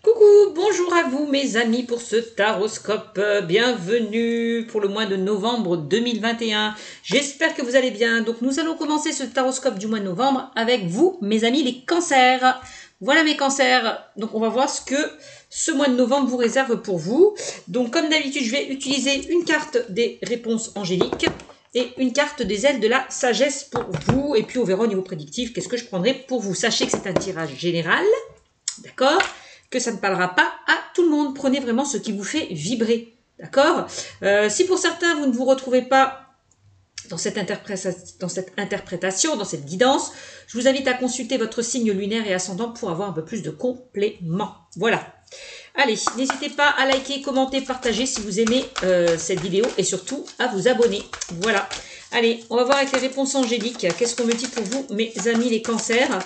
Coucou, bonjour à vous mes amis pour ce taroscope. Bienvenue pour le mois de novembre 2021. J'espère que vous allez bien. Donc nous allons commencer ce taroscope du mois de novembre avec vous mes amis les cancers. Voilà mes cancers. Donc on va voir ce que ce mois de novembre vous réserve pour vous. Donc comme d'habitude je vais utiliser une carte des réponses angéliques et une carte des ailes de la sagesse pour vous. Et puis on verra au niveau prédictif qu'est-ce que je prendrai pour vous. Sachez que c'est un tirage général. D'accord ? Que ça ne parlera pas à tout le monde. Prenez vraiment ce qui vous fait vibrer. D'accord ? Si pour certains, vous ne vous retrouvez pas dans cette interprétation, dans cette guidance, je vous invite à consulter votre signe lunaire et ascendant pour avoir un peu plus de compléments. Voilà. Allez, n'hésitez pas à liker, commenter, partager si vous aimez cette vidéo et surtout à vous abonner. Voilà. Allez, on va voir avec les réponses angéliques. Qu'est-ce qu'on me dit pour vous, mes amis les cancers,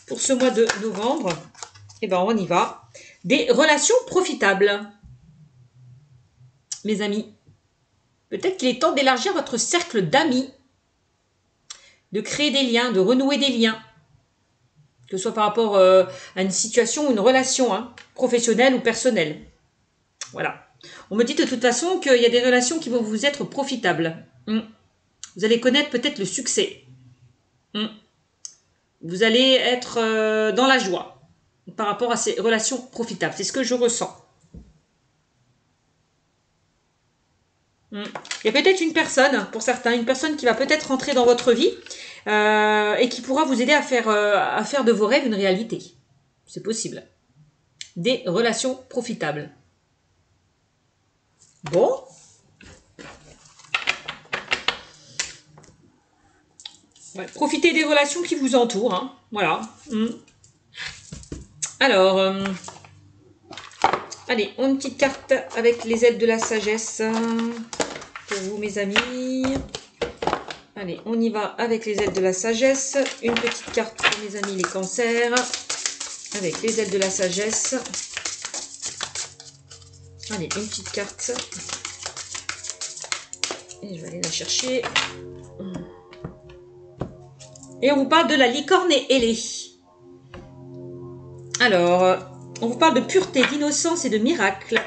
pour ce mois de novembre ? Eh bien, on y va. Des relations profitables. Mes amis, peut-être qu'il est temps d'élargir votre cercle d'amis, de créer des liens, de renouer des liens, que ce soit par rapport à une situation ou une relation, professionnelle ou personnelle. Voilà. On me dit de toute façon qu'il y a des relations qui vont vous être profitables. Vous allez connaître peut-être le succès. Vous allez être dans la joie par rapport à ces relations profitables. C'est ce que je ressens. Il y a peut-être une personne, pour certains, une personne qui va peut-être rentrer dans votre vie et qui pourra vous aider à faire de vos rêves une réalité. C'est possible. Des relations profitables. Bon. Ouais, profitez des relations qui vous entourent. Voilà. Alors, allez, on a une petite carte avec les ailes de la sagesse pour vous, mes amis. Allez, on y va avec les ailes de la sagesse. Une petite carte pour mes amis les cancers. Avec les ailes de la sagesse. Allez, une petite carte. Et je vais aller la chercher. Et on vous parle de la licorne ailée. Alors, on vous parle de pureté, d'innocence et de miracle.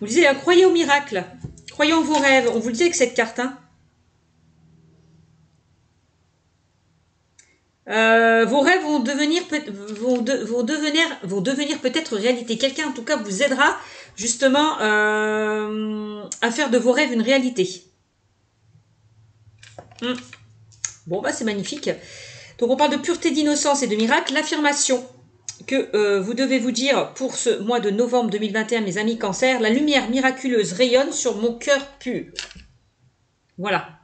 Vous disiez, croyez au miracle. Croyez en vos rêves. On vous le dit avec cette carte. Vos rêves vont devenir peut-être réalité. Quelqu'un, en tout cas, vous aidera justement à faire de vos rêves une réalité. Bon, bah c'est magnifique. Donc, on parle de pureté, d'innocence et de miracle. L'affirmation que vous devez vous dire pour ce mois de novembre 2021, mes amis cancers, la lumière miraculeuse rayonne sur mon cœur pur. Voilà.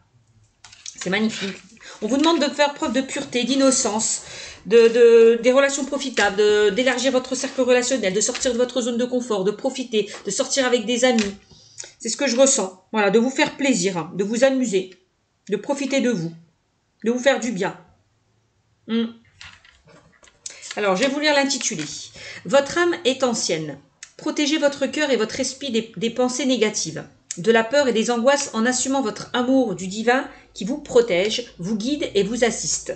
C'est magnifique. On vous demande de faire preuve de pureté, d'innocence, des relations profitables, d'élargir votre cercle relationnel, de sortir de votre zone de confort, de profiter, de sortir avec des amis. C'est ce que je ressens. Voilà, de vous faire plaisir, de vous amuser, de profiter de vous faire du bien. Alors, je vais vous lire l'intitulé. Votre âme est ancienne. Protégez votre cœur et votre esprit des pensées négatives, de la peur et des angoisses en assumant votre amour du divin qui vous protège, vous guide et vous assiste.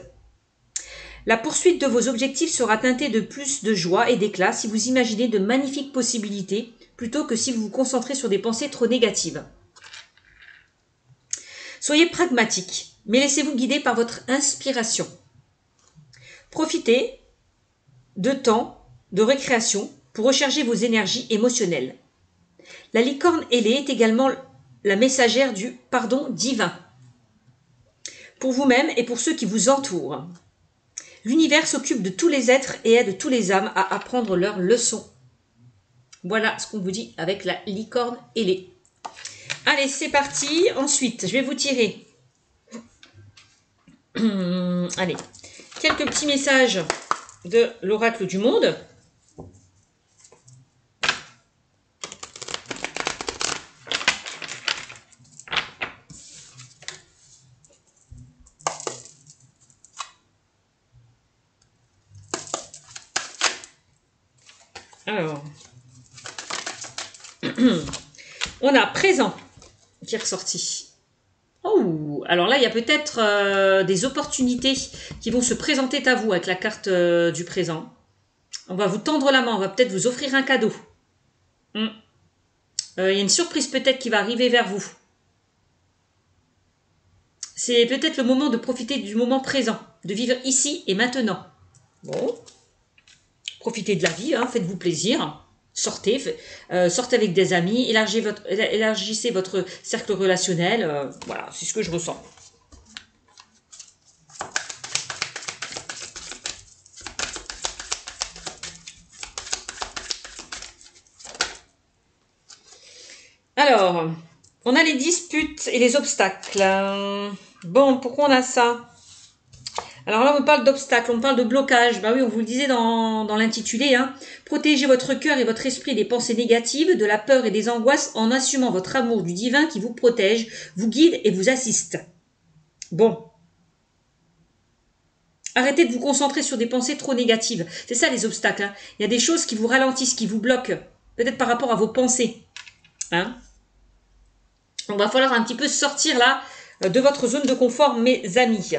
La poursuite de vos objectifs sera teintée de plus de joie et d'éclat si vous imaginez de magnifiques possibilités plutôt que si vous vous concentrez sur des pensées trop négatives. Soyez pragmatique, mais laissez-vous guider par votre inspiration. Profitez de temps de récréation pour recharger vos énergies émotionnelles. La licorne ailée est également la messagère du pardon divin. Pour vous-même et pour ceux qui vous entourent. L'univers s'occupe de tous les êtres et aide tous les âmes à apprendre leurs leçons. Voilà ce qu'on vous dit avec la licorne ailée. Allez, c'est parti. Ensuite, je vais vous tirer allez, quelques petits messages de l'oracle du monde. Alors, on a présent qui est ressorti. Oh, alors là, il y a peut-être des opportunités qui vont se présenter à vous avec la carte du présent. On va vous tendre la main, on va peut-être vous offrir un cadeau. Il y a une surprise peut-être qui va arriver vers vous. C'est peut-être le moment de profiter du moment présent, de vivre ici et maintenant. Bon, profitez de la vie, hein, faites-vous plaisir. Sortez, sortez avec des amis, élargissez votre cercle relationnel. Voilà, c'est ce que je ressens. Alors, on a les disputes et les obstacles. Bon, pourquoi on a ça? Alors là, on parle d'obstacles, on parle de blocage. Bah oui, on vous le disait dans l'intitulé. Hein. Protégez votre cœur et votre esprit des pensées négatives, de la peur et des angoisses en assumant votre amour du divin qui vous protège, vous guide et vous assiste. Bon. Arrêtez de vous concentrer sur des pensées trop négatives. C'est ça les obstacles. Hein. Il y a des choses qui vous ralentissent, qui vous bloquent. Peut-être par rapport à vos pensées. Hein. On va falloir un petit peu sortir là de votre zone de confort, mes amis.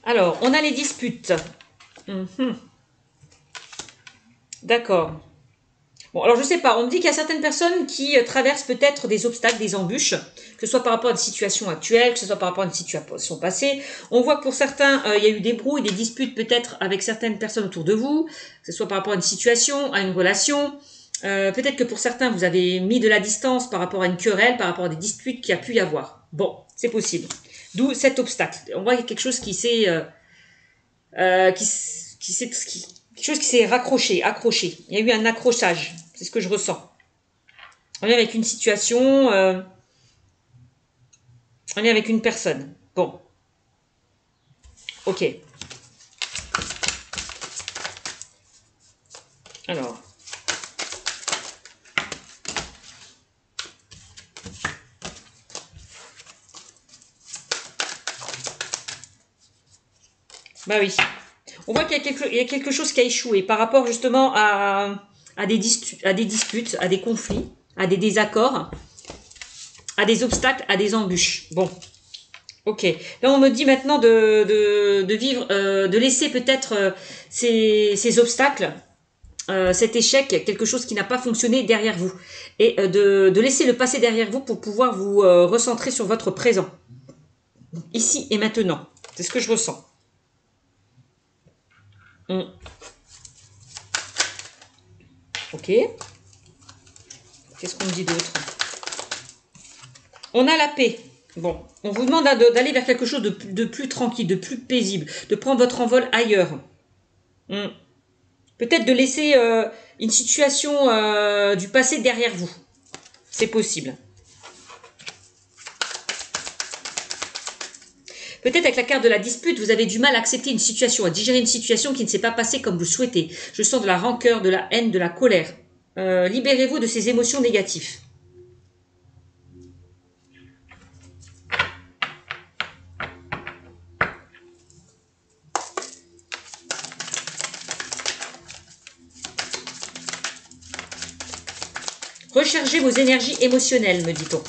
Alors, on a les disputes. D'accord. Bon, alors je sais pas, on me dit qu'il y a certaines personnes qui traversent peut-être des obstacles, des embûches, que ce soit par rapport à une situation actuelle, que ce soit par rapport à une situation passée. On voit que pour certains, il y a eu des brouilles, des disputes peut-être avec certaines personnes autour de vous, que ce soit par rapport à une situation, à une relation. Peut-être que pour certains, vous avez mis de la distance par rapport à une querelle, par rapport à des disputes qu'il y a pu y avoir. Bon, c'est possible. D'où cet obstacle. On voit qu'il y a quelque chose qui s'est... quelque chose qui s'est accroché. Il y a eu un accrochage. C'est ce que je ressens. On est avec une situation, on est avec une personne. Bon. Ok. Alors. Bah oui. On voit qu'il y a quelque chose qui a échoué par rapport justement à des disputes, à des conflits, à des désaccords, à des obstacles, à des embûches. Bon, ok. Là, on me dit maintenant de vivre, de laisser peut-être ces obstacles, cet échec, quelque chose qui n'a pas fonctionné derrière vous. Et de laisser le passé derrière vous pour pouvoir vous recentrer sur votre présent. Ici et maintenant. C'est ce que je ressens. Ok. Qu'est-ce qu'on me dit d'autre? On a la paix. Bon, on vous demande d'aller vers quelque chose de plus tranquille, de plus paisible, de prendre votre envol ailleurs. Peut-être de laisser une situation du passé derrière vous. C'est possible. Peut-être avec la carte de la dispute, vous avez du mal à accepter une situation, à digérer une situation qui ne s'est pas passée comme vous le souhaitez. Je sens de la rancœur, de la haine, de la colère. Libérez-vous de ces émotions négatives. Rechargez vos énergies émotionnelles, me dit-on.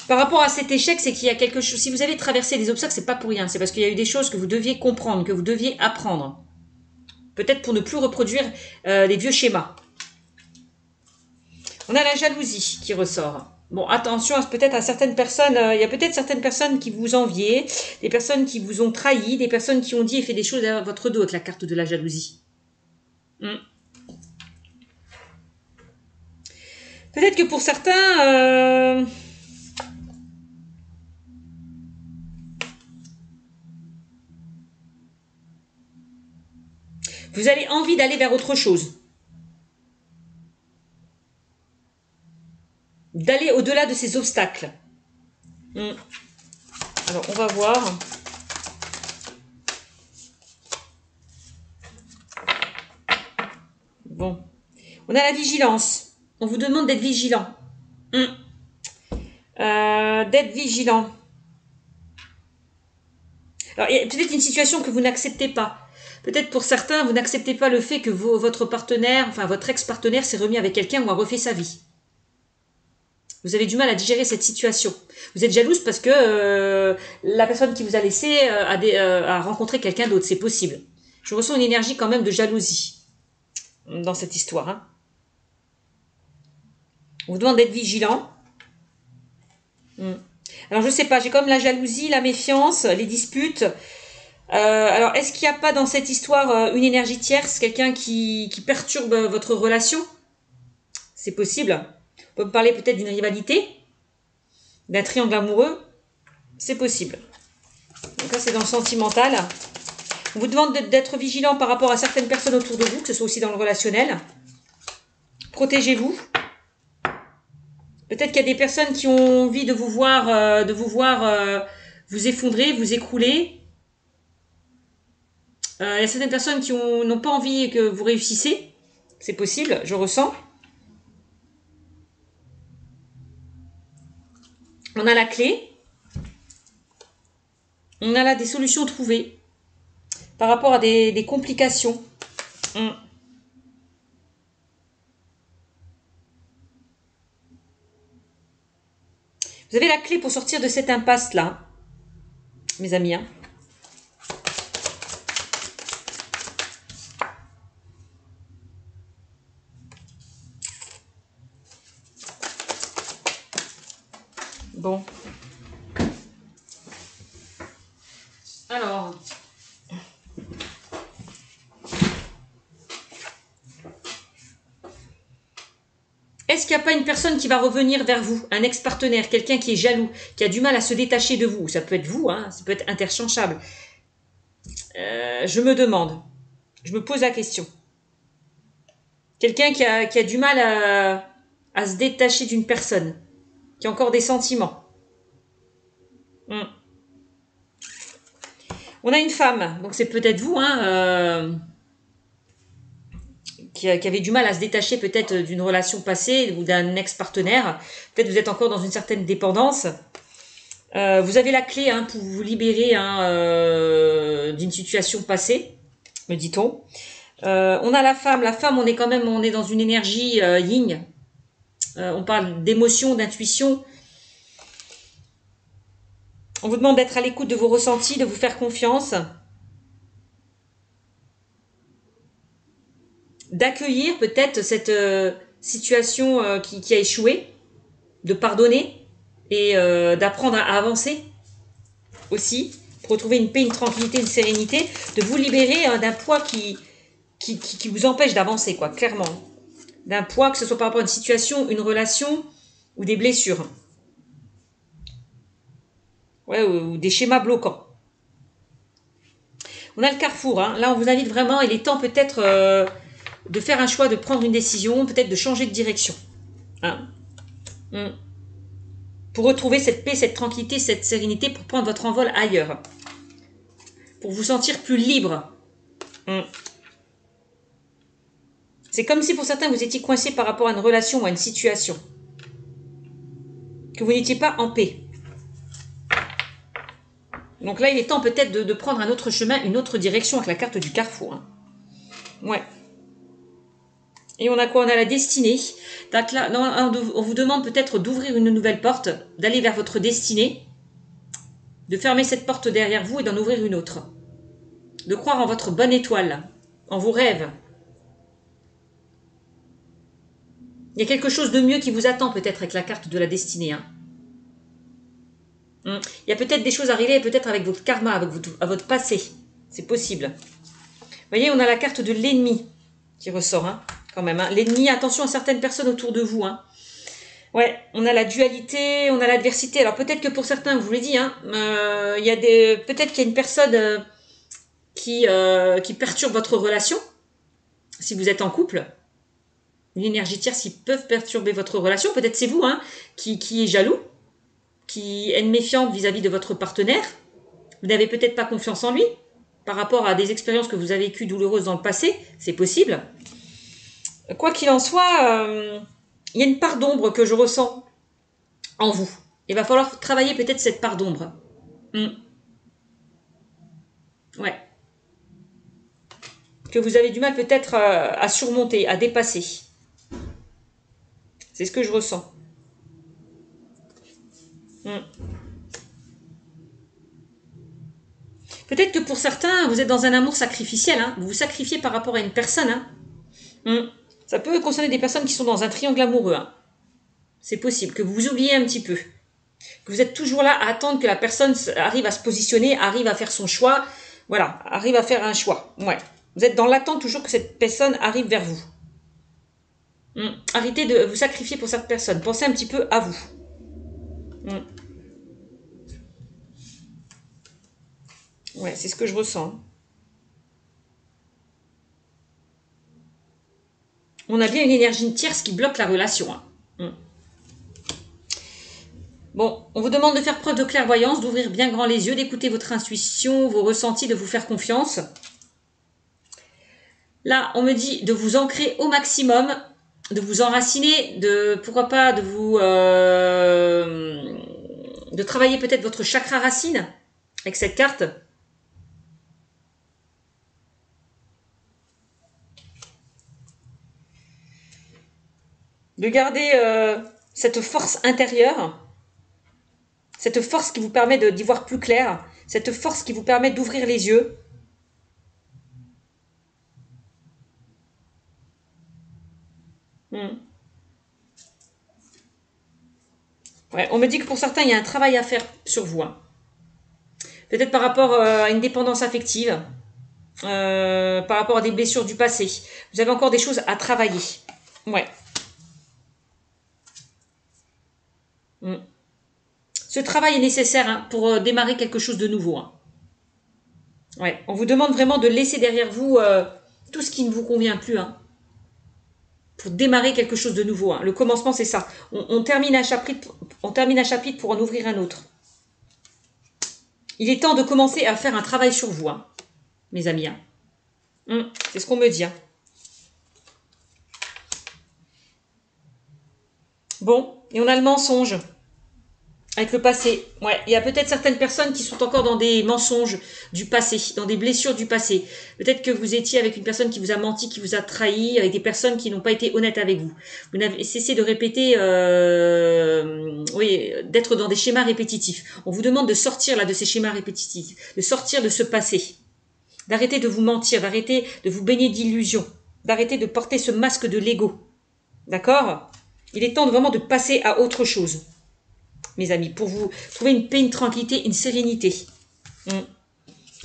Par rapport à cet échec, c'est qu'il y a quelque chose. Si vous avez traversé des obstacles, c'est pas pour rien. C'est parce qu'il y a eu des choses que vous deviez comprendre, que vous deviez apprendre. Peut-être pour ne plus reproduire les vieux schémas. On a la jalousie qui ressort. Bon, attention, peut-être à certaines personnes, il y a peut-être certaines personnes qui vous enviaient, des personnes qui vous ont trahi, des personnes qui ont dit et fait des choses à votre dos avec la carte de la jalousie. Peut-être que pour certains... vous avez envie d'aller vers autre chose. D'aller au-delà de ces obstacles. Alors, on va voir. Bon. On a la vigilance. On vous demande d'être vigilant. D'être vigilant. Alors, il y a peut-être une situation que vous n'acceptez pas. Peut-être pour certains, vous n'acceptez pas le fait que votre partenaire, enfin votre ex-partenaire s'est remis avec quelqu'un ou a refait sa vie. Vous avez du mal à digérer cette situation. Vous êtes jalouse parce que la personne qui vous a laissé a rencontré quelqu'un d'autre. C'est possible. Je ressens une énergie quand même de jalousie dans cette histoire. Hein. On vous demande d'être vigilant. Alors, je sais pas, j'ai comme la jalousie, la méfiance, les disputes. Alors, est-ce qu'il n'y a pas dans cette histoire une énergie tierce, quelqu'un qui perturbe votre relation? C'est possible. On peut me parler peut-être d'une rivalité, d'un triangle amoureux. C'est possible. Donc là, c'est dans le sentimental. On vous demande d'être vigilant par rapport à certaines personnes autour de vous, que ce soit aussi dans le relationnel. Protégez-vous. Peut-être qu'il y a des personnes qui ont envie de vous voir, vous effondrer, vous écrouler. Il y a certaines personnes qui n'ont pas envie que vous réussissez. C'est possible, je ressens. On a la clé. On a là des solutions trouvées par rapport à des complications. Vous avez la clé pour sortir de cette impasse-là, mes amis. Hein. Bon. Alors. Est-ce qu'il n'y a pas une personne qui va revenir vers vous, un ex-partenaire, quelqu'un qui est jaloux, qui a du mal à se détacher de vous? Ça peut être vous, hein, ça peut être interchangeable. Je me demande, je me pose la question. Quelqu'un qui a du mal à se détacher d'une personne, qui a encore des sentiments. On a une femme, donc c'est peut-être vous, hein, qui avait du mal à se détacher peut-être d'une relation passée ou d'un ex-partenaire. Peut-être vous êtes encore dans une certaine dépendance. Vous avez la clé hein, pour vous libérer hein, d'une situation passée, me dit-on. On a la femme. La femme, on est dans une énergie yin. On parle d'émotion, d'intuition. On vous demande d'être à l'écoute de vos ressentis, de vous faire confiance. D'accueillir peut-être cette situation qui a échoué, de pardonner et d'apprendre à avancer aussi, pour retrouver une paix, une tranquillité, une sérénité, de vous libérer d'un poids qui vous empêche d'avancer, quoi, clairement. D'un poids, que ce soit par rapport à une situation, une relation ou des blessures. Ouais, ou des schémas bloquants. On a le carrefour, hein. Là on vous invite vraiment, il est temps peut-être de faire un choix, de prendre une décision, peut-être de changer de direction. Hein. Pour retrouver cette paix, cette tranquillité, cette sérénité, pour prendre votre envol ailleurs. Pour vous sentir plus libre. C'est comme si pour certains vous étiez coincé par rapport à une relation ou à une situation. Que vous n'étiez pas en paix. Donc là, il est temps peut-être de prendre un autre chemin, une autre direction avec la carte du carrefour. Hein. Ouais. Et on a quoi? On a la destinée. Donc là, on vous demande peut-être d'ouvrir une nouvelle porte, d'aller vers votre destinée, de fermer cette porte derrière vous et d'en ouvrir une autre. De croire en votre bonne étoile, en vos rêves. Il y a quelque chose de mieux qui vous attend peut-être avec la carte de la destinée. Hein. Il y a peut-être des choses à régler, peut-être avec votre karma, avec votre passé. C'est possible. Vous voyez, on a la carte de l'ennemi qui ressort, hein, quand même. Hein. L'ennemi, attention à certaines personnes autour de vous. Hein. Ouais, on a la dualité, on a l'adversité. Alors peut-être que pour certains, je vous l'ai dit, hein, peut-être qu'il y a une personne qui perturbe votre relation, si vous êtes en couple. Une énergie tierce qui peut perturber votre relation. Peut-être c'est vous hein, qui est jaloux, qui est méfiante vis-à-vis de votre partenaire. Vous n'avez peut-être pas confiance en lui par rapport à des expériences que vous avez vécues douloureuses dans le passé. C'est possible. Quoi qu'il en soit, il y a une part d'ombre que je ressens en vous. Il va falloir travailler peut-être cette part d'ombre. Ouais. Que vous avez du mal peut-être à surmonter, à dépasser. C'est ce que je ressens. Mm. Peut-être que pour certains, vous êtes dans un amour sacrificiel. Hein. Vous vous sacrifiez par rapport à une personne. Hein. Mm. Ça peut concerner des personnes qui sont dans un triangle amoureux. Hein. C'est possible que vous vous oubliez un petit peu. Que vous êtes toujours là à attendre que la personne arrive à se positionner, arrive à faire son choix. Voilà, arrive à faire un choix. Ouais. Vous êtes dans l'attente toujours que cette personne arrive vers vous. Arrêtez de vous sacrifier pour cette personne. Pensez un petit peu à vous. Ouais, c'est ce que je ressens. On a bien une énergie tierce qui bloque la relation. Hein. Bon, on vous demande de faire preuve de clairvoyance, d'ouvrir bien grand les yeux, d'écouter votre intuition, vos ressentis, de vous faire confiance. Là, on me dit de vous ancrer au maximum, de vous enraciner, de pourquoi pas de vous de travailler peut-être votre chakra racine avec cette carte. De garder cette force intérieure, cette force qui vous permet d'y voir plus clair, cette force qui vous permet d'ouvrir les yeux. Ouais, on me dit que pour certains, il y a un travail à faire sur vous. Hein. Peut-être par rapport à une dépendance affective, par rapport à des blessures du passé. Vous avez encore des choses à travailler. Ouais. Ce travail est nécessaire hein, pour démarrer quelque chose de nouveau. Hein. Ouais. On vous demande vraiment de laisser derrière vous tout ce qui ne vous convient plus. Hein, pour démarrer quelque chose de nouveau. Hein. Le commencement, c'est ça. On termine un chapitre pour en ouvrir un autre. Il est temps de commencer à faire un travail sur vous, hein, mes amis. Hein. C'est ce qu'on me dit. Hein. Bon, et on a le mensonge. Avec le passé. Ouais, il y a peut-être certaines personnes qui sont encore dans des mensonges du passé, dans des blessures du passé. Peut-être que vous étiez avec une personne qui vous a menti, qui vous a trahi, avec des personnes qui n'ont pas été honnêtes avec vous. Vous n'avez cessé de répéter, d'être dans des schémas répétitifs. On vous demande de sortir là de ces schémas répétitifs, de sortir de ce passé, d'arrêter de vous mentir, d'arrêter de vous baigner d'illusions, d'arrêter de porter ce masque de l'ego. D'accord ? Il est temps vraiment de passer à autre chose. Mes amis, pour vous trouver une paix, une tranquillité, une sérénité.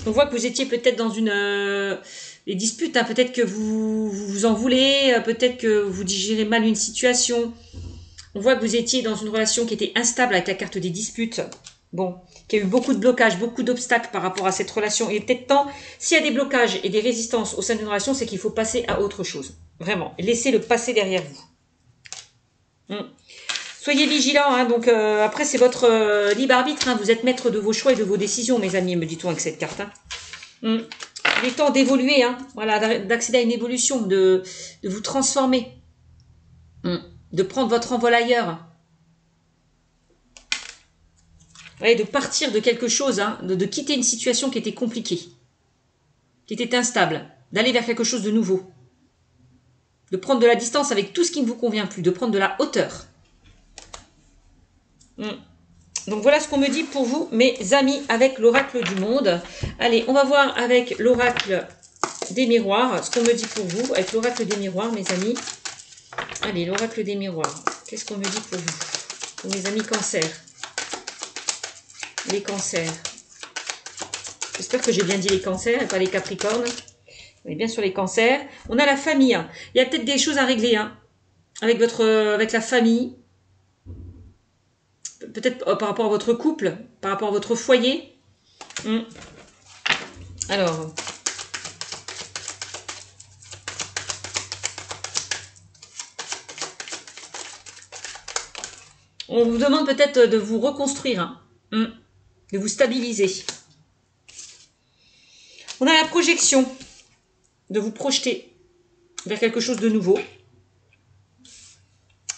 On voit que vous étiez peut-être dans des disputes, hein. Peut-être que vous en voulez, peut-être que vous digérez mal une situation. On voit que vous étiez dans une relation qui était instable avec la carte des disputes. Bon, qu'il y a eu beaucoup de blocages, beaucoup d'obstacles par rapport à cette relation. Il est peut-être temps, s'il y a des blocages et des résistances au sein d'une relation, c'est qu'il faut passer à autre chose. Vraiment, laissez le passé derrière vous. Soyez vigilants, hein, donc après c'est votre libre arbitre, hein, vous êtes maître de vos choix et de vos décisions, mes amis, me dit-on avec cette carte. Hein. Il est temps d'évoluer, hein, voilà, d'accéder à une évolution, de vous transformer, de prendre votre envol ailleurs. Ouais, de partir de quelque chose, hein, de quitter une situation qui était compliquée, qui était instable, d'aller vers quelque chose de nouveau, de prendre de la distance avec tout ce qui ne vous convient plus, de prendre de la hauteur. Donc voilà ce qu'on me dit pour vous, mes amis, avec l'oracle du monde. Allez, on va voir avec l'oracle des miroirs, ce qu'on me dit pour vous, avec l'oracle des miroirs, mes amis. Allez, l'oracle des miroirs, qu'est-ce qu'on me dit pour vous, pour mes amis cancers? Les cancers. J'espère que j'ai bien dit les cancers et pas les capricornes. On est bien sur les cancers. On a la famille. Il y a peut-être des choses à régler, hein, avec la famille. Peut-être par rapport à votre couple, par rapport à votre foyer. Alors, on vous demande peut-être de vous reconstruire, hein, de vous stabiliser. On a la projection, de vous projeter vers quelque chose de nouveau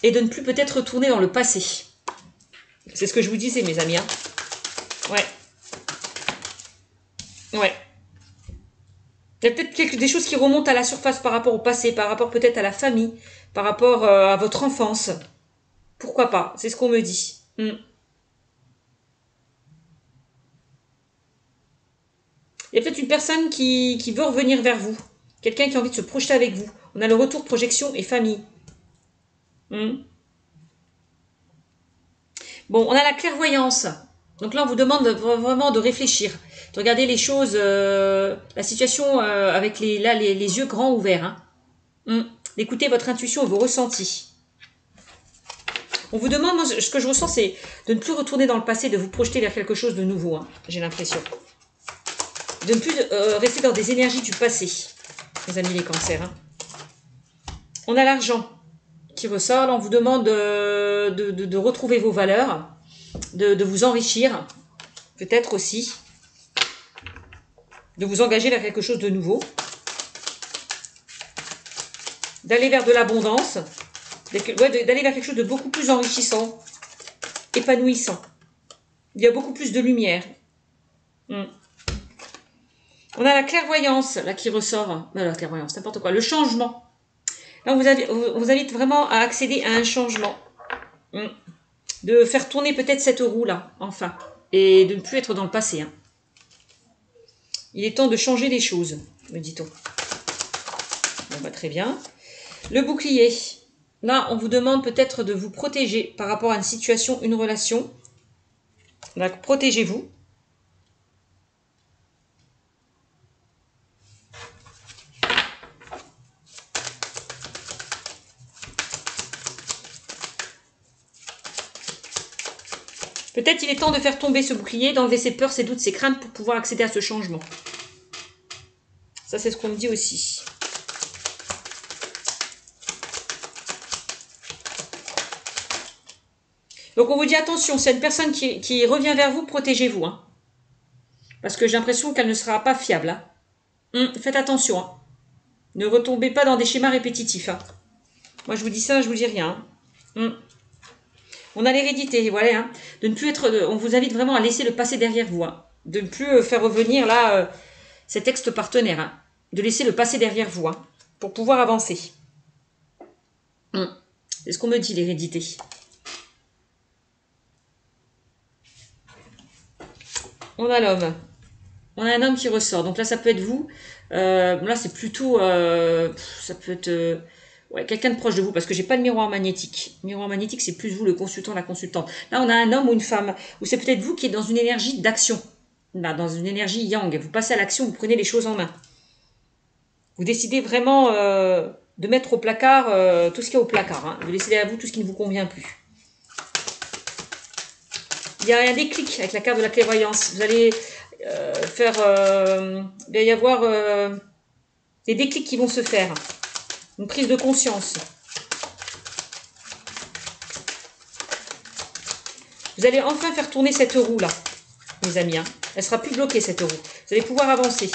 et de ne plus peut-être retourner dans le passé. C'est ce que je vous disais, mes amis. Hein. Ouais. Ouais. Il y a peut-être des choses qui remontent à la surface par rapport au passé, par rapport peut-être à la famille, par rapport à votre enfance. Pourquoi pas? C'est ce qu'on me dit. Il y a peut-être une personne qui veut revenir vers vous. Quelqu'un qui a envie de se projeter avec vous. On a le retour, projection et famille. Bon, on a la clairvoyance. Donc là, on vous demande vraiment de réfléchir, de regarder les choses, la situation avec les yeux grands ouverts. D'écouter votre intuition et vos ressentis. On vous demande, moi, ce que je ressens, c'est de ne plus retourner dans le passé, de vous projeter vers quelque chose de nouveau, j'ai l'impression. De ne plus rester dans des énergies du passé, mes amis les cancers. On a l'argent qui ressort. Là, on vous demande de retrouver vos valeurs, de vous enrichir, peut-être aussi, de vous engager vers quelque chose de nouveau, d'aller vers de l'abondance, d'aller vers quelque chose de beaucoup plus enrichissant, épanouissant. Il y a beaucoup plus de lumière. On a la clairvoyance, là, qui ressort. La clairvoyance, n'importe quoi. Le changement. Là, on vous invite vraiment à accéder à un changement. De faire tourner peut-être cette roue, là, enfin. Et de ne plus être dans le passé. Il est temps de changer les choses, me dit-on. Bon, bah, très bien. Le bouclier. Là, on vous demande peut-être de vous protéger par rapport à une situation, une relation. Donc, protégez-vous. Peut-être il est temps de faire tomber ce bouclier, d'enlever ses peurs, ses doutes, ses craintes pour pouvoir accéder à ce changement. Ça, c'est ce qu'on me dit aussi. Donc, on vous dit attention, c'est une personne qui revient vers vous, protégez-vous. Parce que j'ai l'impression qu'elle ne sera pas fiable. Faites attention. Ne retombez pas dans des schémas répétitifs. Moi, je vous dis ça, je vous dis rien. On a l'hérédité, voilà. De ne plus être. On vous invite vraiment à laisser le passé derrière vous. De ne plus faire revenir là cet ex-partenaire. De laisser le passé derrière vous pour pouvoir avancer. C'est ce qu'on me dit, l'hérédité. On a l'homme. On a un homme qui ressort. Donc là, ça peut être vous. Là, c'est plutôt. Ça peut être. Ouais, quelqu'un de proche de vous, parce que j'ai pas de miroir magnétique. Miroir magnétique, c'est plus vous, le consultant, la consultante. Là, on a un homme ou une femme, ou c'est peut-être vous qui êtes dans une énergie d'action. Là, dans une énergie yang. Vous passez à l'action, vous prenez les choses en main. Vous décidez vraiment de mettre au placard tout ce qu'il y a au placard. De laisser derrière vous tout ce qui ne vous convient plus. Il y a un déclic avec la carte de la clairvoyance. Vous allez faire... il va y avoir des déclics qui vont se faire. Une prise de conscience. Vous allez enfin faire tourner cette roue là, mes amis. Elle sera plus bloquée cette roue. Vous allez pouvoir avancer.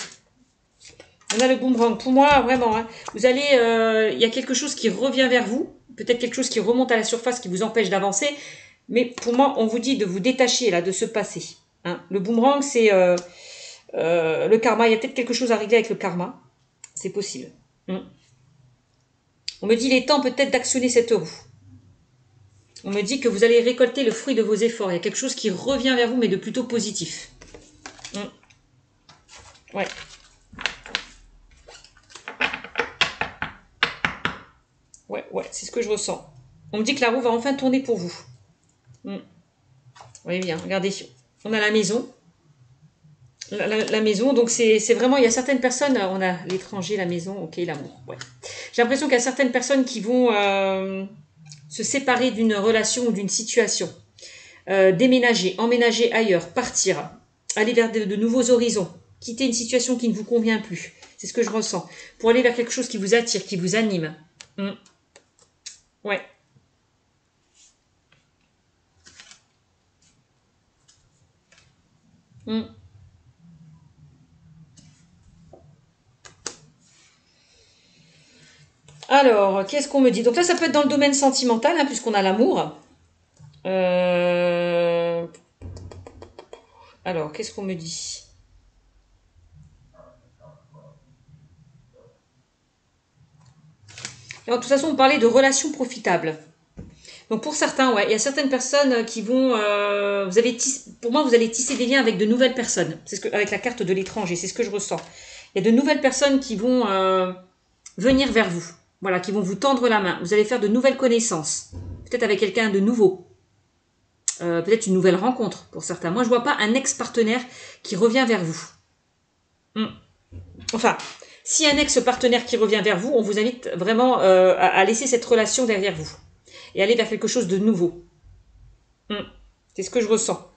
On a le boomerang. Pour moi, vraiment, vous allez... il y a quelque chose qui revient vers vous. Peut-être quelque chose qui remonte à la surface qui vous empêche d'avancer. Mais pour moi, on vous dit de vous détacher là, de ce passé. Le boomerang, c'est le karma. Il y a peut-être quelque chose à régler avec le karma. C'est possible. On me dit il est temps peut-être d'actionner cette roue. On me dit que vous allez récolter le fruit de vos efforts. Il y a quelque chose qui revient vers vous, mais de plutôt positif. Ouais. Ouais, c'est ce que je ressens. On me dit que la roue va enfin tourner pour vous. Oui, bien, regardez. On a la maison. La maison, donc c'est vraiment, il y a certaines personnes, on a l'étranger, la maison, ok, l'amour, ouais. J'ai l'impression qu'il y a certaines personnes qui vont se séparer d'une relation ou d'une situation, déménager, emménager ailleurs, partir, aller vers de nouveaux horizons, quitter une situation qui ne vous convient plus, c'est ce que je ressens, pour aller vers quelque chose qui vous attire, qui vous anime. Ouais. Alors, qu'est-ce qu'on me dit? Donc là, ça peut être dans le domaine sentimental, puisqu'on a l'amour. Alors, qu'est-ce qu'on me dit? Alors, de toute façon, on parlait de relations profitables. Donc pour certains, ouais, il y a certaines personnes qui vont, pour moi, vous allez tisser des liens avec de nouvelles personnes. C'est ce que, avec la carte de l'étranger, c'est ce que je ressens. Il y a de nouvelles personnes qui vont venir vers vous, voilà, qui vont vous tendre la main. Vous allez faire de nouvelles connaissances, peut-être avec quelqu'un de nouveau, peut-être une nouvelle rencontre pour certains. Moi, je vois pas un ex-partenaire qui revient vers vous. Enfin, si un ex-partenaire qui revient vers vous, on vous invite vraiment à laisser cette relation derrière vous et aller vers quelque chose de nouveau. C'est ce que je ressens.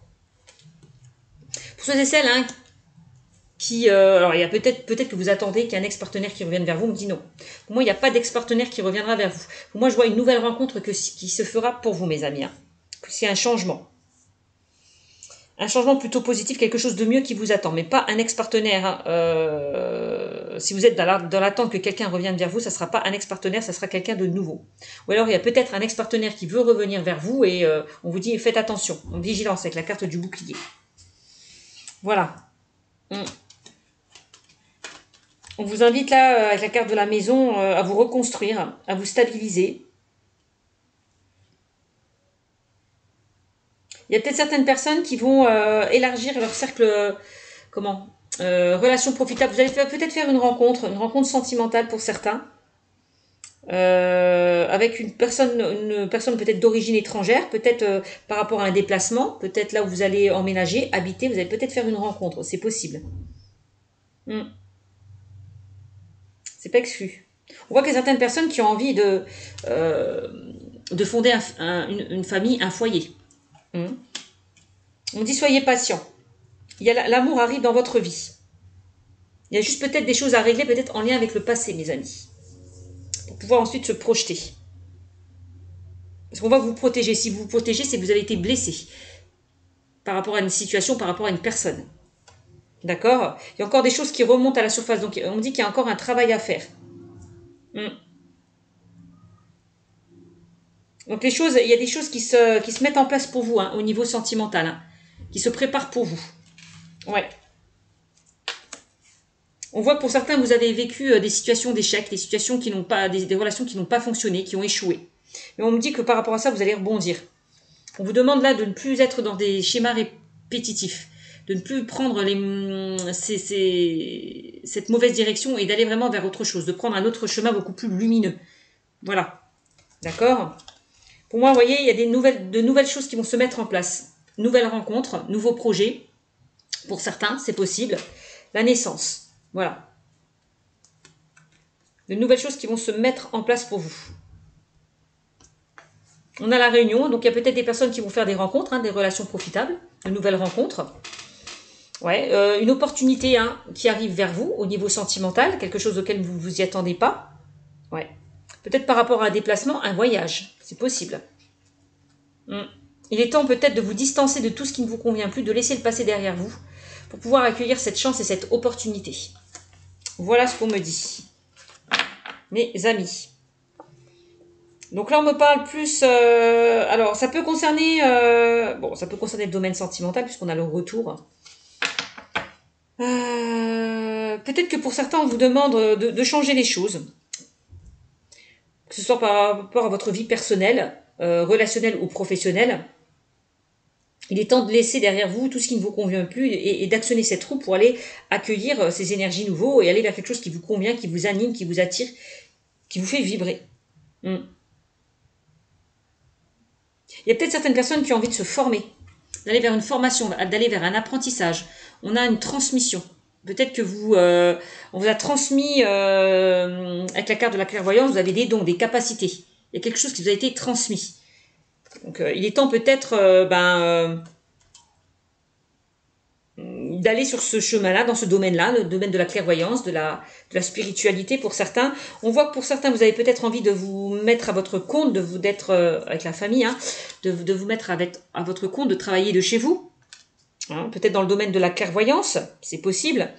Pour ceux et celles qui... alors, il y a peut-être que vous attendez qu'il y ait un ex-partenaire qui revienne vers vous. On me dit non. Pour moi, il n'y a pas d'ex-partenaire qui reviendra vers vous. Pour moi, je vois une nouvelle rencontre qui se fera pour vous, mes amis. C'est un changement. Un changement plutôt positif, quelque chose de mieux qui vous attend. Mais pas un ex-partenaire. Si vous êtes dans l'attente que quelqu'un revienne vers vous, ça ne sera pas un ex-partenaire, ça sera quelqu'un de nouveau. Ou alors, il y a peut-être un ex-partenaire qui veut revenir vers vous et on vous dit, faites attention, vigilance avec la carte du bouclier. Voilà. On vous invite là, avec la carte de la maison, à vous reconstruire, à vous stabiliser. Il y a peut-être certaines personnes qui vont élargir leur cercle, relation profitable. Vous allez peut-être faire une rencontre sentimentale pour certains, avec une personne peut-être d'origine étrangère, peut-être par rapport à un déplacement, peut-être là où vous allez emménager, habiter, vous allez peut-être faire une rencontre, c'est possible. C'est pas exclu. On voit qu'il y a certaines personnes qui ont envie de fonder une famille, un foyer. On dit soyez patient. L'amour arrive dans votre vie. Il y a juste peut-être des choses à régler, peut-être en lien avec le passé, mes amis, pour pouvoir ensuite se projeter. Parce qu'on va vous protéger. Si vous vous protégez, c'est que vous avez été blessé par rapport à une situation, par rapport à une personne. D'accord? Il y a encore des choses qui remontent à la surface. Donc, on dit qu'il y a encore un travail à faire. Donc, il y a des choses qui se mettent en place pour vous, au niveau sentimental, qui se préparent pour vous. Ouais. On voit que pour certains, vous avez vécu des situations d'échec, des situations qui n'ont pas, des relations qui n'ont pas fonctionné, qui ont échoué. Mais on me dit que par rapport à ça, vous allez rebondir. On vous demande là de ne plus être dans des schémas répétitifs, de ne plus prendre cette mauvaise direction et d'aller vraiment vers autre chose, de prendre un autre chemin beaucoup plus lumineux. Voilà. D'accord ? Pour moi, vous voyez, il y a de nouvelles choses qui vont se mettre en place. Nouvelles rencontres, nouveaux projets. Pour certains, c'est possible. La naissance. Voilà. De nouvelles choses qui vont se mettre en place pour vous. On a la réunion, donc il y a peut-être des personnes qui vont faire des rencontres, des relations profitables, de nouvelles rencontres. Ouais, une opportunité qui arrive vers vous au niveau sentimental, quelque chose auquel vous ne vous y attendez pas. Ouais. Peut-être par rapport à un déplacement, un voyage. C'est possible. Il est temps peut-être de vous distancer de tout ce qui ne vous convient plus, de laisser le passé derrière vous, pour pouvoir accueillir cette chance et cette opportunité. Voilà ce qu'on me dit. Mes amis. Donc là, on me parle plus... alors, ça peut concerner... ça peut concerner le domaine sentimental, puisqu'on a le retour. Peut-être que pour certains, on vous demande de changer les choses. Que ce soit par rapport à votre vie personnelle, relationnelle ou professionnelle. Il est temps de laisser derrière vous tout ce qui ne vous convient plus et d'actionner cette roue pour aller accueillir ces énergies nouveaux et aller vers quelque chose qui vous convient, qui vous anime, qui vous attire, qui vous fait vibrer. Il y a peut-être certaines personnes qui ont envie de se former, d'aller vers une formation, d'aller vers un apprentissage. On a une transmission. Peut-être que on vous a transmis, avec la carte de la clairvoyance, vous avez des dons, des capacités. Il y a quelque chose qui vous a été transmis. Donc, il est temps peut-être d'aller sur ce chemin-là, dans ce domaine-là, le domaine de la clairvoyance, de la spiritualité pour certains. On voit que pour certains, vous avez peut-être envie de vous mettre à votre compte, d'être avec la famille, de vous mettre à votre compte, de travailler de chez vous. Peut-être dans le domaine de la clairvoyance, c'est possible.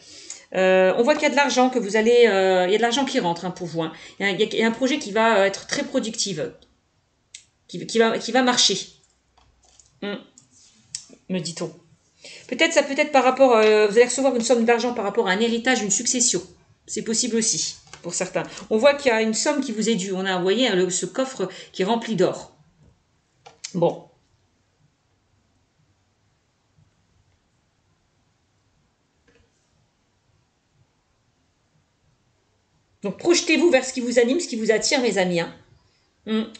On voit qu'il y a de l'argent que vous allez, il y a de l'argent qui rentre pour vous. Il y a un projet qui va être très productif, qui va marcher, me dit-on. Peut-être ça peut être par rapport, vous allez recevoir une somme d'argent par rapport à un héritage, une succession. C'est possible aussi pour certains. On voit qu'il y a une somme qui vous est due. On a envoyé ce coffre qui est rempli d'or. Bon. Donc projetez-vous vers ce qui vous anime, ce qui vous attire, mes amis. Hein.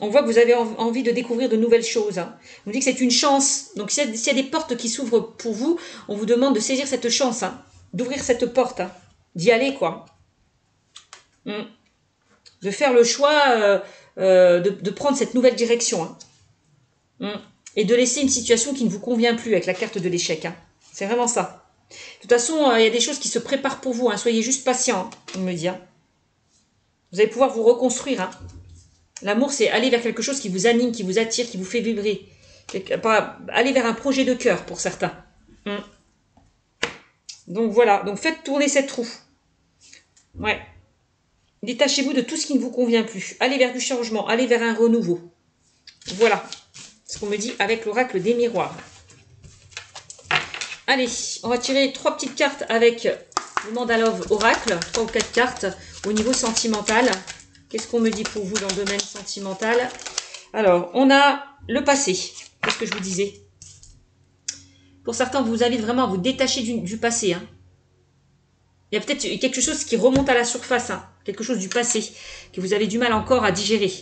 On voit que vous avez envie de découvrir de nouvelles choses. Hein. On dit que c'est une chance. Donc s'il y a des portes qui s'ouvrent pour vous, on vous demande de saisir cette chance, hein, d'ouvrir cette porte, hein, d'y aller, quoi. De faire le choix de prendre cette nouvelle direction. Hein. Et de laisser une situation qui ne vous convient plus avec la carte de l'échec. Hein. C'est vraiment ça. De toute façon, il y a des choses qui se préparent pour vous. Hein. Soyez juste patient, hein, on me dit. Hein. Vous allez pouvoir vous reconstruire. Hein. L'amour, c'est aller vers quelque chose qui vous anime, qui vous attire, qui vous fait vibrer. Aller vers un projet de cœur pour certains. Donc voilà, donc faites tourner cette roue. Ouais. Détachez-vous de tout ce qui ne vous convient plus. Allez vers du changement, allez vers un renouveau. Voilà ce qu'on me dit avec l'oracle des miroirs. Allez, on va tirer 3 petites cartes avec le Mandalove oracle, 3 ou 4 cartes au niveau sentimental. Qu'est-ce qu'on me dit pour vous dans le domaine sentimental? Alors, on a le passé. Qu'est-ce que je vous disais? Pour certains, vous invite vraiment à vous détacher du passé. Hein. Il y a peut-être quelque chose qui remonte à la surface. Hein. Quelque chose du passé que vous avez du mal encore à digérer.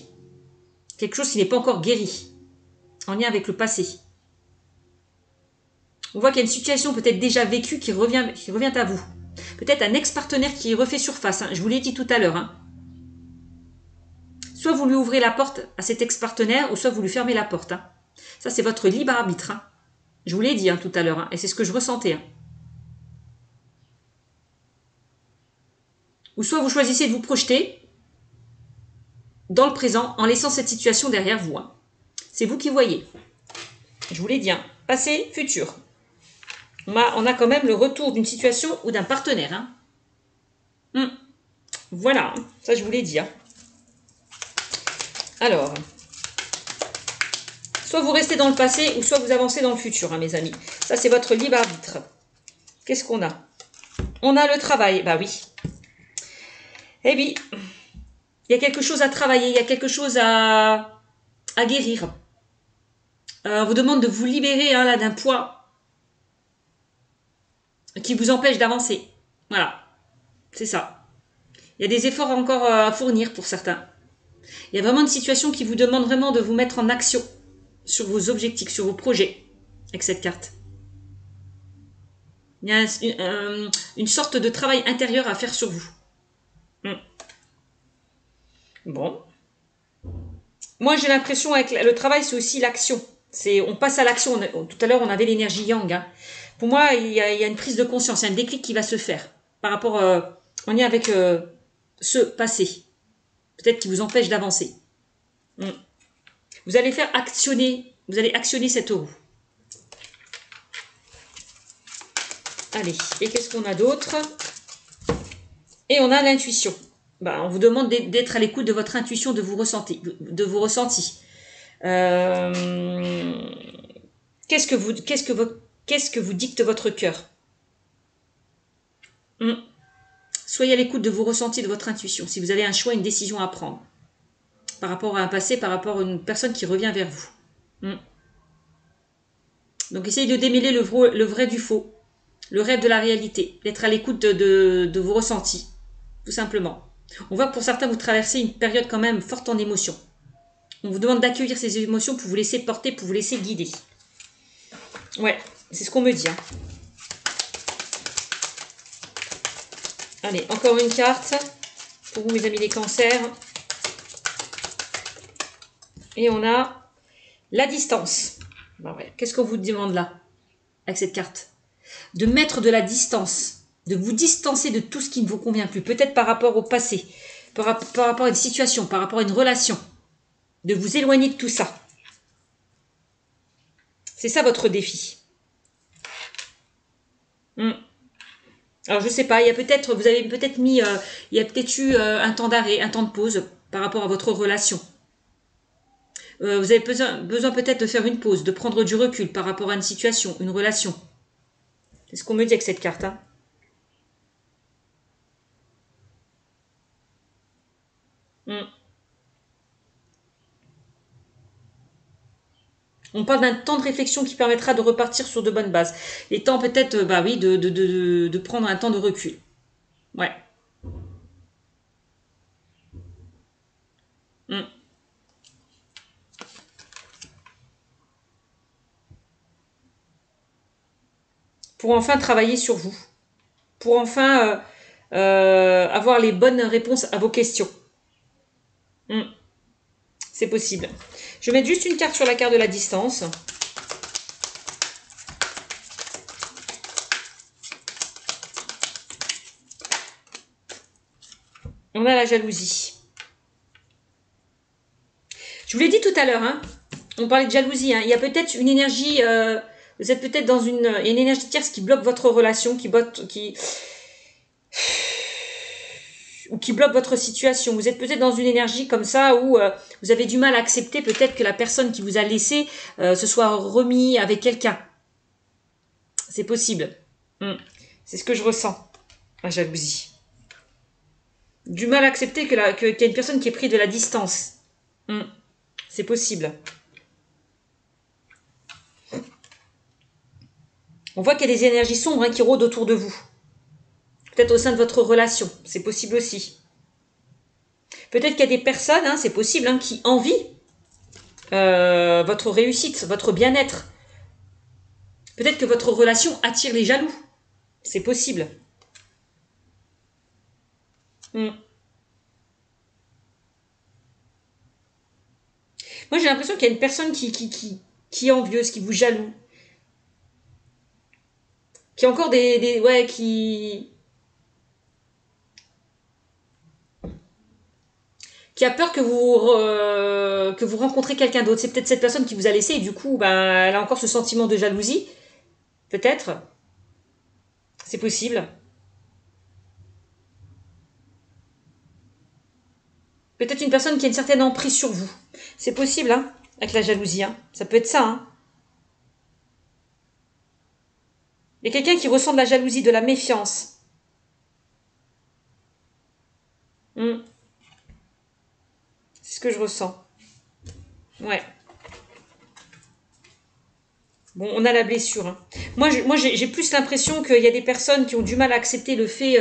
Quelque chose qui n'est pas encore guéri. En lien avec le passé. On voit qu'il y a une situation peut-être déjà vécue qui revient à vous. Peut-être un ex-partenaire qui refait surface. Hein. Je vous l'ai dit tout à l'heure. Hein. Soit vous lui ouvrez la porte à cet ex-partenaire, ou soit vous lui fermez la porte. Hein. Ça, c'est votre libre arbitre. Hein. Je vous l'ai dit hein, tout à l'heure, hein, et c'est ce que je ressentais. Hein. Ou soit vous choisissez de vous projeter dans le présent en laissant cette situation derrière vous. Hein. C'est vous qui voyez. Je vous l'ai dit. Hein. Passé, futur. On a quand même le retour d'une situation ou d'un partenaire. Hein. Voilà, ça je vous l'ai dit. Hein. Alors, soit vous restez dans le passé ou soit vous avancez dans le futur, hein, mes amis. Ça, c'est votre libre arbitre. Qu'est-ce qu'on a? On a le travail. Bah oui. Eh bien, il y a quelque chose à travailler, il y a quelque chose à guérir. On vous demande de vous libérer hein, là d'un poids qui vous empêche d'avancer. Voilà, c'est ça. Il y a des efforts encore à fournir pour certains. Il y a vraiment une situation qui vous demande vraiment de vous mettre en action sur vos objectifs, sur vos projets avec cette carte. Il y a une sorte de travail intérieur à faire sur vous. Bon. Moi, j'ai l'impression avec le travail, c'est aussi l'action. On passe à l'action. Tout à l'heure, on avait l'énergie yang. Hein. Pour moi, il y a une prise de conscience, il y a un déclic qui va se faire par rapport en lien avec ce passé. Peut-être qui vous empêche d'avancer. Vous allez actionner cette roue. Allez, et qu'est-ce qu'on a d'autre? Et on a l'intuition. On vous demande d'être à l'écoute de votre intuition, de vos ressentis. Qu'est-ce que vous dicte votre cœur? Soyez à l'écoute de vos ressentis, de votre intuition. Si vous avez un choix, une décision à prendre. Par rapport à un passé, par rapport à une personne qui revient vers vous. Donc essayez de démêler le vrai du faux. Le rêve de la réalité. D'être à l'écoute de vos ressentis. Tout simplement. On voit que pour certains, vous traversez une période quand même forte en émotions. On vous demande d'accueillir ces émotions pour vous laisser porter, pour vous laisser guider. Ouais, c'est ce qu'on me dit. Hein. Allez, encore une carte. Pour vous, mes amis les cancers. Et on a la distance. Ouais. Qu'est-ce qu'on vous demande là, avec cette carte? De mettre de la distance. De vous distancer de tout ce qui ne vous convient plus. Peut-être par rapport au passé. Par rapport à une situation. Par rapport à une relation. De vous éloigner de tout ça. C'est ça votre défi. Alors je sais pas, vous avez peut-être mis, il y a peut-être eu un temps d'arrêt, un temps de pause par rapport à votre relation. Vous avez besoin peut-être de faire une pause, de prendre du recul par rapport à une situation, une relation. C'est ce qu'on me dit avec cette carte. Hein. On parle d'un temps de réflexion qui permettra de repartir sur de bonnes bases. Et temps peut-être, bah oui, de prendre un temps de recul. Ouais. Mm. Pour enfin travailler sur vous. Pour enfin avoir les bonnes réponses à vos questions. Mm. C'est possible. Je vais mettre juste une carte sur la carte de la distance. On a la jalousie. Je vous l'ai dit tout à l'heure, hein, on parlait de jalousie. Hein, il y a peut-être une énergie, vous êtes peut-être dans une énergie tierce qui bloque votre relation, ou qui bloque votre situation. Vous êtes peut-être dans une énergie comme ça où vous avez du mal à accepter peut-être que la personne qui vous a laissé se soit remis avec quelqu'un. C'est possible. C'est ce que je ressens, la jalousie. Du mal à accepter qu'il y a une personne qui est prise de la distance. C'est possible. On voit qu'il y a des énergies sombres qui rôdent autour de vous. Peut-être au sein de votre relation. C'est possible aussi. Peut-être qu'il y a des personnes, c'est possible, qui envient votre réussite, votre bien-être. Peut-être que votre relation attire les jaloux. C'est possible. Moi, j'ai l'impression qu'il y a une personne qui est envieuse, qui vous jaloux. Qui a encore qui a peur que vous rencontrez quelqu'un d'autre. C'est peut-être cette personne qui vous a laissé et du coup, elle a encore ce sentiment de jalousie. Peut-être. C'est possible. Peut-être une personne qui a une certaine emprise sur vous. C'est possible, avec la jalousie. Ça peut être ça. Il y a quelqu'un qui ressent de la jalousie, de la méfiance. C'est ce que je ressens. Ouais. Bon, on a la blessure. Moi, j'ai plus l'impression qu'il y a des personnes qui ont du mal à accepter le fait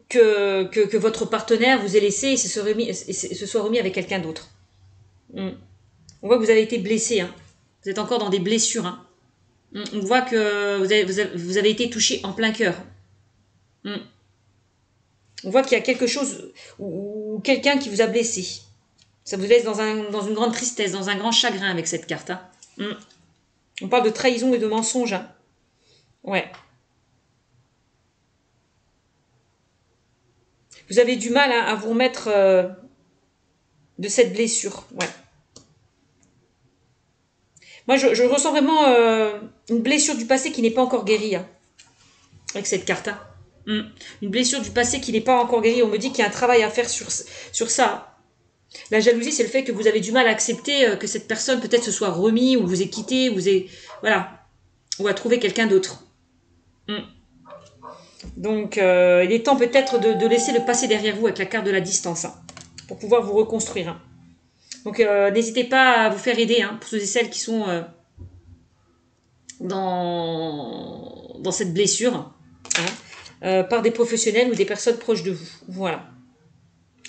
que votre partenaire vous ait laissé et se soit remis avec quelqu'un d'autre. On voit que vous avez été blessé. Vous êtes encore dans des blessures. On voit que vous avez été touché en plein cœur. On voit qu'il y a quelque chose ou quelqu'un qui vous a blessé. Ça vous laisse dans une grande tristesse, dans un grand chagrin avec cette carte. On parle de trahison et de mensonge. Ouais. Vous avez du mal à vous remettre de cette blessure. Ouais. Moi, je ressens vraiment une blessure du passé qui n'est pas encore guérie avec cette carte. Une blessure du passé qui n'est pas encore guérie. On me dit qu'il y a un travail à faire sur ça. La jalousie, c'est le fait que vous avez du mal à accepter que cette personne peut-être se soit remis ou vous ait quitté, voilà, ou a trouvé quelqu'un d'autre. Donc, il est temps peut-être de laisser le passé derrière vous avec la carte de la distance pour pouvoir vous reconstruire. Donc, n'hésitez pas à vous faire aider pour ceux et celles qui sont dans cette blessure par des professionnels ou des personnes proches de vous. Voilà.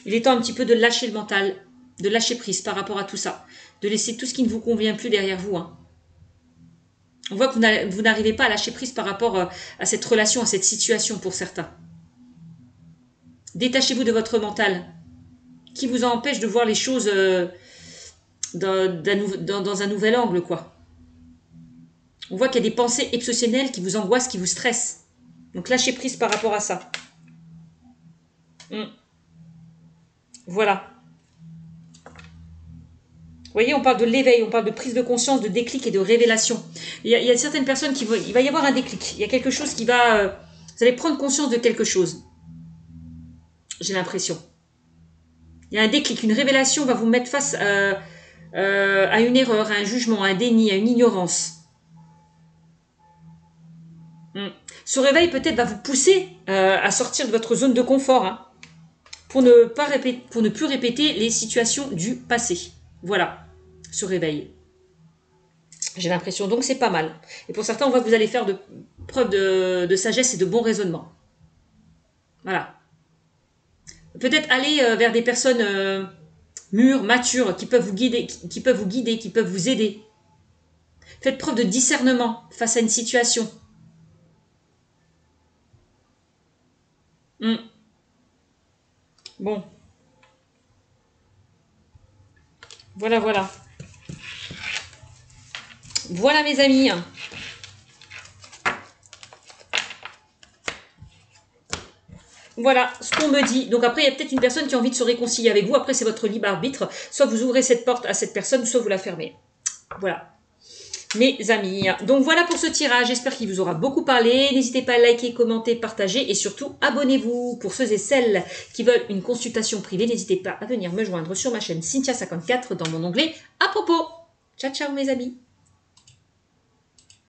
Il est temps un petit peu de lâcher le mental, de lâcher prise par rapport à tout ça, de laisser tout ce qui ne vous convient plus derrière vous. On voit que vous n'arrivez pas à lâcher prise par rapport à cette relation, à cette situation pour certains. Détachez-vous de votre mental qui vous empêche de voir les choses dans un nouvel angle, quoi. On voit qu'il y a des pensées obsessionnelles qui vous angoissent, qui vous stressent. Donc lâchez prise par rapport à ça. Voilà. Vous voyez, on parle de l'éveil, on parle de prise de conscience, de déclic et de révélation. Il y a certaines personnes il va y avoir un déclic. Il y a quelque chose qui va... vous allez prendre conscience de quelque chose. J'ai l'impression. Il y a un déclic, une révélation va vous mettre face à une erreur, à un jugement, à un déni, à une ignorance. Ce réveil peut-être va vous pousser à sortir de votre zone de confort pour ne plus répéter les situations du passé. Voilà, se réveille. J'ai l'impression, donc c'est pas mal. Et pour certains, on voit que vous allez faire de preuve de sagesse et de bon raisonnement. Voilà. Peut-être aller vers des personnes mûres, matures, qui peuvent vous guider, qui peuvent vous aider. Faites preuve de discernement face à une situation. Bon. Voilà, voilà. Voilà mes amis. Voilà ce qu'on me dit. Donc après, il y a peut-être une personne qui a envie de se réconcilier avec vous. Après, c'est votre libre arbitre. Soit vous ouvrez cette porte à cette personne, soit vous la fermez. Voilà. Mes amis. Donc voilà pour ce tirage. J'espère qu'il vous aura beaucoup parlé. N'hésitez pas à liker, commenter, partager et surtout abonnez-vous. Pour ceux et celles qui veulent une consultation privée, n'hésitez pas à venir me joindre sur ma chaîne Cynthia54 dans mon onglet à propos. Ciao, ciao mes amis.